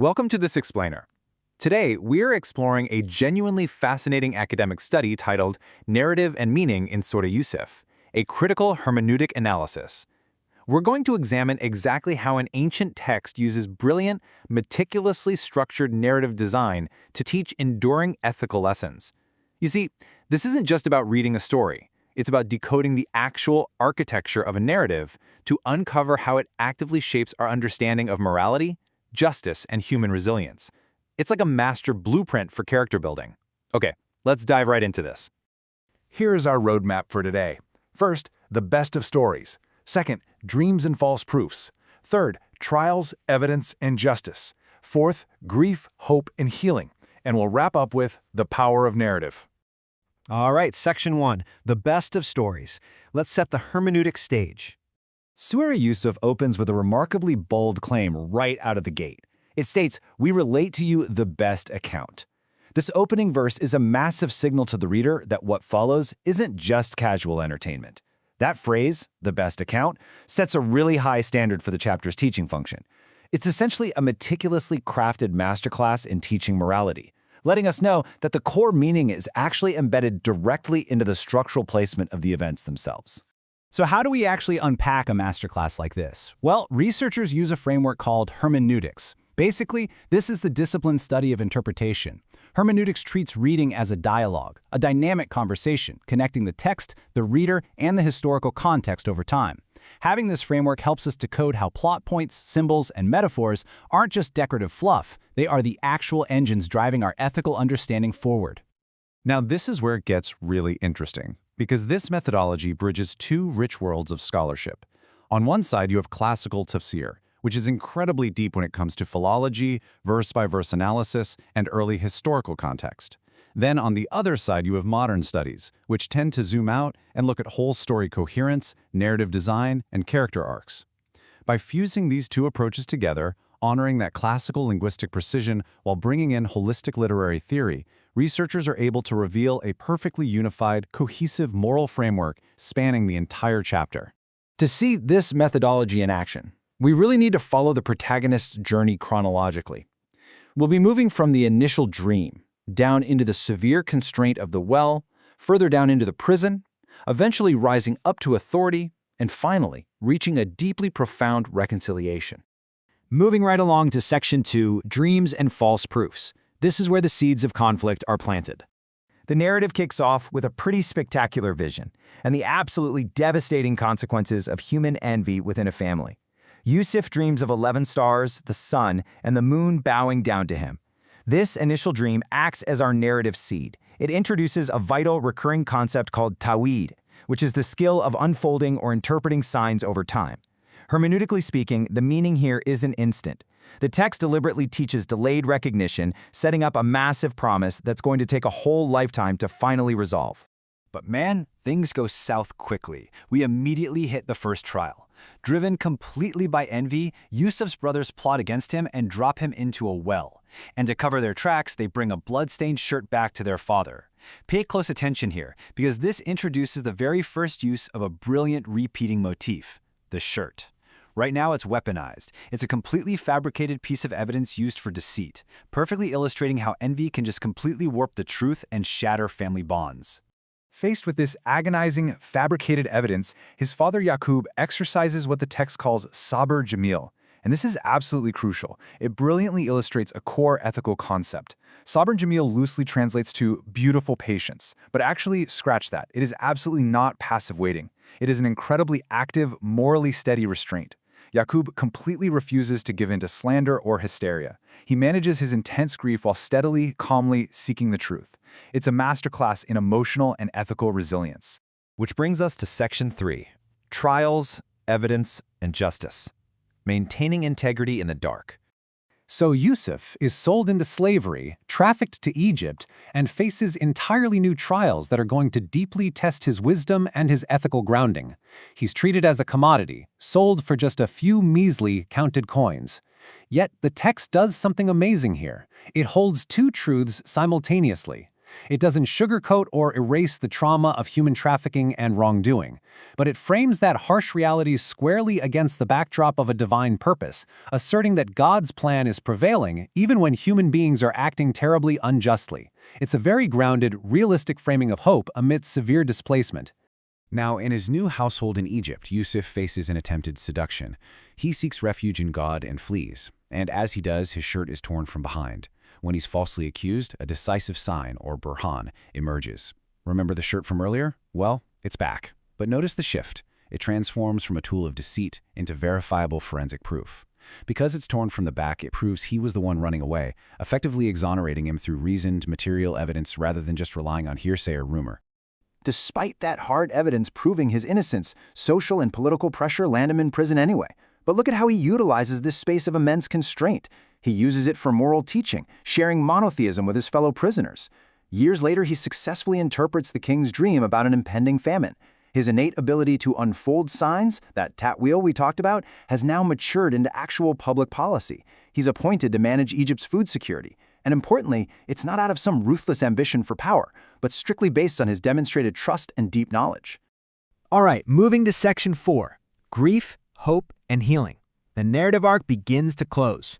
Welcome to This Explainer. Today, we're exploring a genuinely fascinating academic study titled Narrative and Meaning in Surah Yūsuf, a critical hermeneutic analysis. We're going to examine exactly how an ancient text uses brilliant, meticulously structured narrative design to teach enduring ethical lessons. You see, this isn't just about reading a story. It's about decoding the actual architecture of a narrative to uncover how it actively shapes our understanding of morality, justice, and human resilience. It's like a master blueprint for character building. Okay, let's dive right into this. Here's our roadmap for today. First, the best of stories. Second, dreams and false proofs. Third, trials, evidence, and justice. Fourth, grief, hope, and healing. And we'll wrap up with the power of narrative. All right, Section 1, the best of stories. Let's set the hermeneutic stage. Surah Yūsuf opens with a remarkably bold claim right out of the gate. It states, "We relate to you the best account." This opening verse is a massive signal to the reader that what follows isn't just casual entertainment. That phrase, the best account, sets a really high standard for the chapter's teaching function. It's essentially a meticulously crafted masterclass in teaching morality, letting us know that the core meaning is actually embedded directly into the structural placement of the events themselves. So how do we actually unpack a masterclass like this? Well, researchers use a framework called hermeneutics. Basically, this is the disciplined study of interpretation. Hermeneutics treats reading as a dialogue, a dynamic conversation, connecting the text, the reader, and the historical context over time. Having this framework helps us decode how plot points, symbols, and metaphors aren't just decorative fluff, they are the actual engines driving our ethical understanding forward. Now, this is where it gets really interesting, because this methodology bridges two rich worlds of scholarship. On one side, you have classical tafsir, which is incredibly deep when it comes to philology, verse-by-verse analysis, and early historical context. Then on the other side, you have modern studies, which tend to zoom out and look at whole story coherence, narrative design, and character arcs. By fusing these two approaches together, honoring that classical linguistic precision while bringing in holistic literary theory, researchers are able to reveal a perfectly unified, cohesive moral framework spanning the entire chapter. To see this methodology in action, we really need to follow the protagonist's journey chronologically. We'll be moving from the initial dream, down into the severe constraint of the well, further down into the prison, eventually rising up to authority, and finally reaching a deeply profound reconciliation. Moving right along to Section 2, Dreams and False Proofs. This is where the seeds of conflict are planted. The narrative kicks off with a pretty spectacular vision and the absolutely devastating consequences of human envy within a family. Yūsuf dreams of 11 stars, the sun, and the moon bowing down to him. This initial dream acts as our narrative seed. It introduces a vital recurring concept called ta'weed, which is the skill of unfolding or interpreting signs over time. Hermeneutically speaking, the meaning here isn't instant. The text deliberately teaches delayed recognition, setting up a massive promise that's going to take a whole lifetime to finally resolve. But man, things go south quickly. We immediately hit the first trial. Driven completely by envy, Yūsuf's brothers plot against him and drop him into a well. And to cover their tracks, they bring a blood-stained shirt back to their father. Pay close attention here, because this introduces the very first use of a brilliant repeating motif, the shirt. Right now it's weaponized. It's a completely fabricated piece of evidence used for deceit, perfectly illustrating how envy can just completely warp the truth and shatter family bonds. Faced with this agonizing, fabricated evidence, his father Yaqub exercises what the text calls sabr jamil. And this is absolutely crucial. It brilliantly illustrates a core ethical concept. Sabr jamil loosely translates to beautiful patience, but actually, scratch that. It is absolutely not passive waiting. It is an incredibly active, morally steady restraint. Yaqub completely refuses to give in to slander or hysteria. He manages his intense grief while steadily, calmly seeking the truth. It's a masterclass in emotional and ethical resilience. Which brings us to Section 3, Trials, Evidence, and Justice. Maintaining integrity in the dark. So Yūsuf is sold into slavery, trafficked to Egypt, and faces entirely new trials that are going to deeply test his wisdom and his ethical grounding. He's treated as a commodity, sold for just a few measly counted coins. Yet the text does something amazing here. It holds two truths simultaneously. It doesn't sugarcoat or erase the trauma of human trafficking and wrongdoing, but it frames that harsh reality squarely against the backdrop of a divine purpose, asserting that God's plan is prevailing even when human beings are acting terribly unjustly. It's a very grounded, realistic framing of hope amidst severe displacement. Now, in his new household in Egypt, Yūsuf faces an attempted seduction. He seeks refuge in God and flees, and as he does, his shirt is torn from behind. When he's falsely accused, a decisive sign, or burhan, emerges. Remember the shirt from earlier? Well, it's back. But notice the shift. It transforms from a tool of deceit into verifiable forensic proof. Because it's torn from the back, it proves he was the one running away, effectively exonerating him through reasoned, material evidence rather than just relying on hearsay or rumor. Despite that hard evidence proving his innocence, social and political pressure land him in prison anyway. But look at how he utilizes this space of immense constraint. He uses it for moral teaching, sharing monotheism with his fellow prisoners. Years later, he successfully interprets the king's dream about an impending famine. His innate ability to unfold signs, that tat wheel we talked about, has now matured into actual public policy. He's appointed to manage Egypt's food security. And importantly, it's not out of some ruthless ambition for power, but strictly based on his demonstrated trust and deep knowledge. All right, moving to Section 4, Grief, Hope, and Healing. The narrative arc begins to close.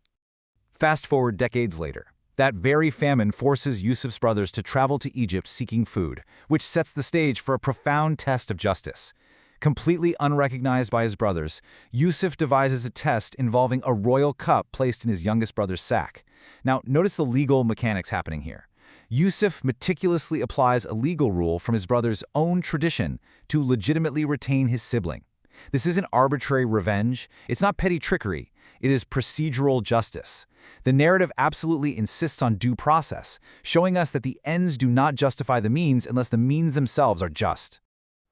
Fast forward decades later. That very famine forces Yūsuf's brothers to travel to Egypt seeking food, which sets the stage for a profound test of justice. Completely unrecognized by his brothers, Yūsuf devises a test involving a royal cup placed in his youngest brother's sack. Now, notice the legal mechanics happening here. Yūsuf meticulously applies a legal rule from his brother's own tradition to legitimately retain his sibling. This isn't arbitrary revenge, it's not petty trickery, it is procedural justice. The narrative absolutely insists on due process, showing us that the ends do not justify the means unless the means themselves are just.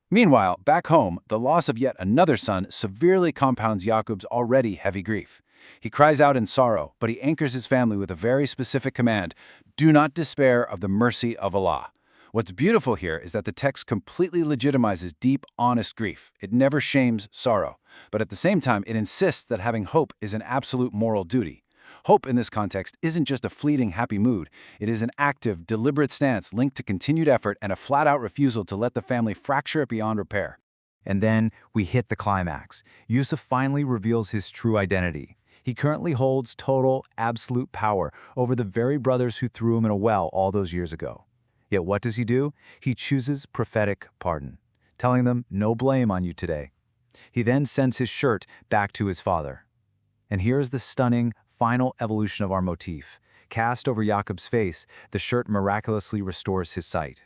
Meanwhile, back home, the loss of yet another son severely compounds Yaqub's already heavy grief. He cries out in sorrow, but he anchors his family with a very specific command: do not despair of the mercy of Allah. What's beautiful here is that the text completely legitimizes deep, honest grief. It never shames sorrow, but at the same time, it insists that having hope is an absolute moral duty. Hope in this context isn't just a fleeting happy mood. It is an active, deliberate stance linked to continued effort and a flat-out refusal to let the family fracture it beyond repair. And then we hit the climax. Yūsuf finally reveals his true identity. He currently holds total, absolute power over the very brothers who threw him in a well all those years ago. Yet what does he do? He chooses prophetic pardon, telling them no blame on you today. He then sends his shirt back to his father. And here's the stunning, final evolution of our motif. Cast over Yaqub's face, the shirt miraculously restores his sight.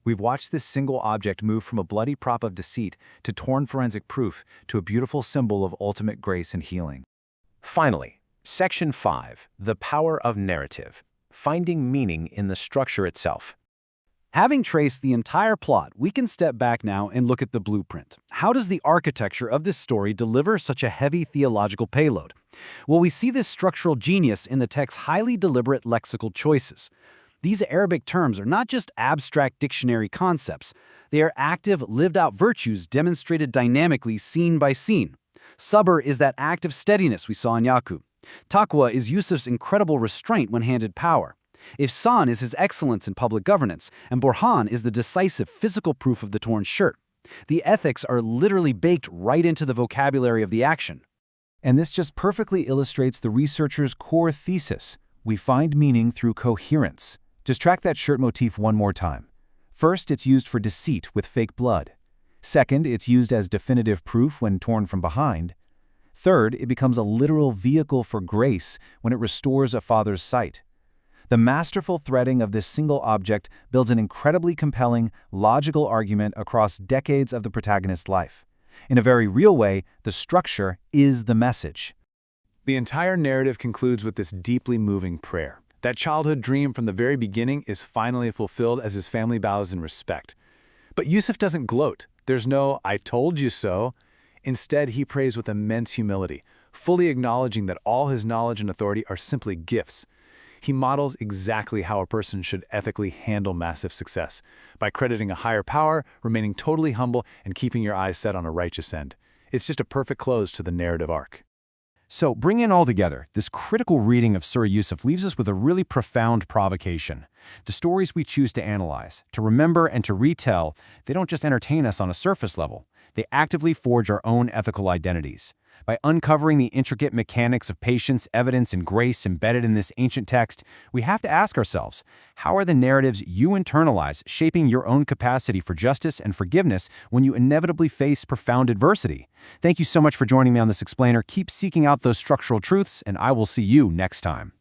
We've watched this single object move from a bloody prop of deceit to torn forensic proof to a beautiful symbol of ultimate grace and healing. Finally, Section 5, The Power of Narrative, Finding Meaning in the Structure Itself. Having traced the entire plot, we can step back now and look at the blueprint. How does the architecture of this story deliver such a heavy theological payload? Well, we see this structural genius in the text's highly deliberate lexical choices. These Arabic terms are not just abstract dictionary concepts. They are active, lived-out virtues demonstrated dynamically scene by scene. Sabr is that act of steadiness we saw in Yaqub. Taqwa is Yūsuf's incredible restraint when handed power. Ihsan is his excellence in public governance, and Burhan is the decisive physical proof of the torn shirt. The ethics are literally baked right into the vocabulary of the action. And this just perfectly illustrates the researcher's core thesis. We find meaning through coherence. Just track that shirt motif one more time. First, it's used for deceit with fake blood. Second, it's used as definitive proof when torn from behind. Third, it becomes a literal vehicle for grace when it restores a father's sight. The masterful threading of this single object builds an incredibly compelling, logical argument across decades of the protagonist's life. In a very real way, the structure is the message. The entire narrative concludes with this deeply moving prayer. That childhood dream from the very beginning is finally fulfilled as his family bows in respect. But Yūsuf doesn't gloat. There's no "I told you so." Instead, he prays with immense humility, fully acknowledging that all his knowledge and authority are simply gifts. He models exactly how a person should ethically handle massive success, by crediting a higher power, remaining totally humble, and keeping your eyes set on a righteous end. It's just a perfect close to the narrative arc. So, bringing it all together, this critical reading of Surah Yūsuf leaves us with a really profound provocation. The stories we choose to analyze, to remember, and to retell, they don't just entertain us on a surface level. They actively forge our own ethical identities. By uncovering the intricate mechanics of patience, evidence, and grace embedded in this ancient text, we have to ask ourselves, how are the narratives you internalize shaping your own capacity for justice and forgiveness when you inevitably face profound adversity? Thank you so much for joining me on this explainer. Keep seeking out those structural truths, and I will see you next time.